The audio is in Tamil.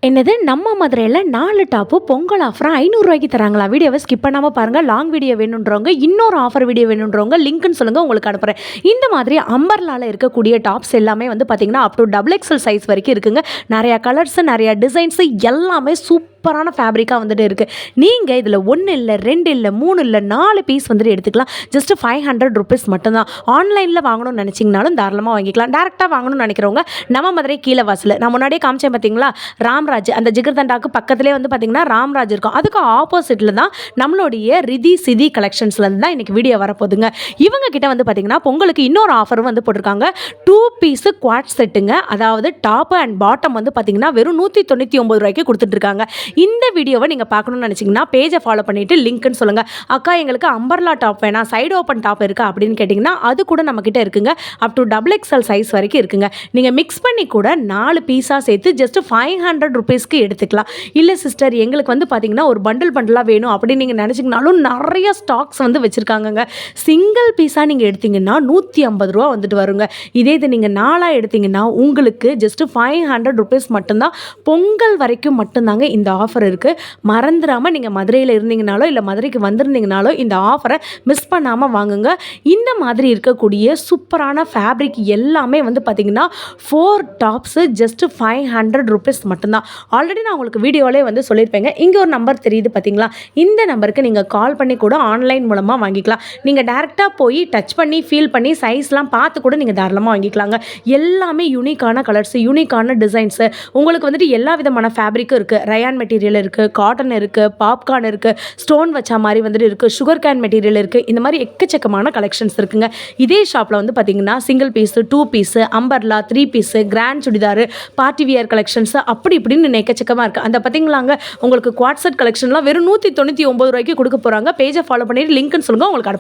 என்னது நம்ம மதுரையில் 4 டாப்பு பொங்கல் ஆஃபர் 500 ரூபாய்க்கு தராங்களா? வீடியோவை ஸ்கிப் பண்ணாமல் பாருங்கள். லாங் வீடியோ வேணுன்றவங்க, இன்னொரு ஆஃபர் வீடியோ வேணுன்றவங்க லிங்க்னு சொல்லுங்கள், உங்களுக்கு அனுப்புகிறேன். இந்த மாதிரி அம்பர்லாவில் இருக்கக்கூடிய டாப்ஸ் எல்லாமே வந்து பார்த்தீங்கன்னா அப் டு XXL சைஸ் வரைக்கும் இருக்குங்க. நிறையா கலர்ஸு, நிறையா டிசைன்ஸு எல்லாமே சூப்பரான ஃபேப்ரிக்காக வந்துட்டு இருக்குது. நீங்கள் இதில் 1 இல்லை 2 இல்லை 3 இல்லை 4 பீஸ் வந்துட்டு எடுத்துக்கலாம். ஜஸ்ட் 500 ருபீஸ் மட்டும்தான். ஆன்லைனில் வாங்கணும்னு நினச்சிங்கனாலும் தாராளமாக வாங்கிக்கலாம். டேரெக்டாக வாங்கணும்னு நினைக்கிறவங்க நம்ம மதுரை கீழே வாசல் நான் முன்னாடியே காமிச்சேன் பார்த்தீங்களா, ராம்ராஜ் அந்த ஜிகர்தண்டாக்கு பக்கத்துலேயே வந்து பார்த்தீங்கன்னா ராம்ராஜ் இருக்கும். அதுக்கு ஆப்போசிட்டில் தான் நம்மளுடைய ரிதி சிதி கலெக்ஷன்ஸ்லேருந்து தான் இன்றைக்கி வீடியோ வரப்போகுதுங்க. இவங்க கிட்ட வந்து பார்த்தீங்கன்னா பொங்கலுக்கு இன்னொரு ஆஃபரும் வந்து போட்டிருக்காங்க. 2 பீஸு குவாட் செட்டுங்க. அதாவது டாப்பு அண்ட் பாட்டம் வந்து பார்த்தீங்கன்னா வெறும் 199 ரூபாய்க்கு கொடுத்துட்ருக்காங்க. இந்த வீடியோவை நீங்கள் பார்க்கணும்னு நினச்சிங்கன்னா பேஜை ஃபாலோ பண்ணிவிட்டு லிங்க்னு சொல்லுங்கள். அக்கா எங்களுக்கு அம்பர்லா டாப் வேணாம், சைடு ஓப்பன் டாப் இருக்கா அப்படின்னு கேட்டிங்கன்னா அது கூட நம்மக்கிட்ட இருக்குங்க. அப் டு XXL சைஸ் வரைக்கும் இருக்குங்க. நீங்கள் மிக்ஸ் பண்ணி கூட 4 பீஸாக சேர்த்து ஜஸ்ட் 500 ருபீஸ்க்கு எடுத்துக்கலாம். இல்லை சிஸ்டர் எங்களுக்கு வந்து பார்த்தீங்கன்னா ஒரு பண்டலாக வேணும் அப்படின்னு நீங்கள் நினச்சிங்கனாலும் நிறைய ஸ்டாக்ஸ் வந்து வச்சுருக்காங்கங்க. சிங்கிள் பீஸாக நீங்கள் எடுத்திங்கன்னா 150 ரூபா வந்துட்டு வருங்க. இதே இது நீங்கள் 4ஆக எடுத்திங்கன்னா உங்களுக்கு ஜஸ்ட் 500 ருபீஸ் மட்டும்தான். பொங்கல் வரைக்கும் மட்டும்தாங்க இந்த ஆஃபர் இருக்குது. மறந்துடாமல் நீங்கள் மதுரையில் இருந்தீங்கனாலோ இல்லை மதுரைக்கு வந்திருந்தீங்கனாலோ இந்த ஆஃபரை மிஸ் பண்ணாமல் வாங்குங்க. இந்த மாதிரி இருக்கக்கூடிய சூப்பரான ஃபேப்ரிக் எல்லாமே வந்து பார்த்திங்கன்னா 4 டாப்ஸு ஜஸ்ட் 500 ருபீஸ் மட்டும்தான். ஆல்ரெடி நான் உங்களுக்கு வீடியோவிலே வந்து சொல்லியிருப்பேங்க. இங்கே ஒரு நம்பர் தெரியுது பார்த்தீங்களா, இந்த நம்பருக்கு நீங்கள் கால் பண்ணி கூட ஆன்லைன் மூலமாக வாங்கிக்கலாம். நீங்கள் டேரெக்டாக போய் டச் பண்ணி ஃபீல் பண்ணி சைஸ்லாம் பார்த்து கூட நீங்கள் தாராளமாக வாங்கிக்கலாங்க. எல்லாமே யூனிக்கான கலர்ஸு, யூனிக்கான டிசைன்ஸு, உங்களுக்கு வந்துட்டு எல்லா விதமான ஃபேப்ரிக்கும் இருக்குது. ரயான் மெட்டீரியல் இருக்குது, காட்டன் இருக்குது, பாப்கார்ன் இருக்குது, ஸ்டோன் வச்சா மாதிரி வந்துட்டு இருக்குது, சுகர் கேன் மெட்டீரியல் இருக்குது. இந்த மாதிரி எக்கச்சக்கமான கலெக்ஷன்ஸ் இருக்குங்க. இதே ஷாப்பில் வந்து பார்த்தீங்கன்னா single piece, 2 piece, umbrella, 3 piece, grand churidar, party wear collections அப்படி இப்படின்னு எக்கச்சக்கமாக இருக்குது. அந்த பார்த்தீங்களாங்க உங்களுக்கு குவாட் செட் கலெக்ஷன்லாம் வெறும் 199 ரூபாய்க்கு கொடுக்க போகிறாங்க. பேஜை ஃபாலோ பண்ணிட்டு லிங்க்னு சொல்லுங்கள், உங்களுக்கு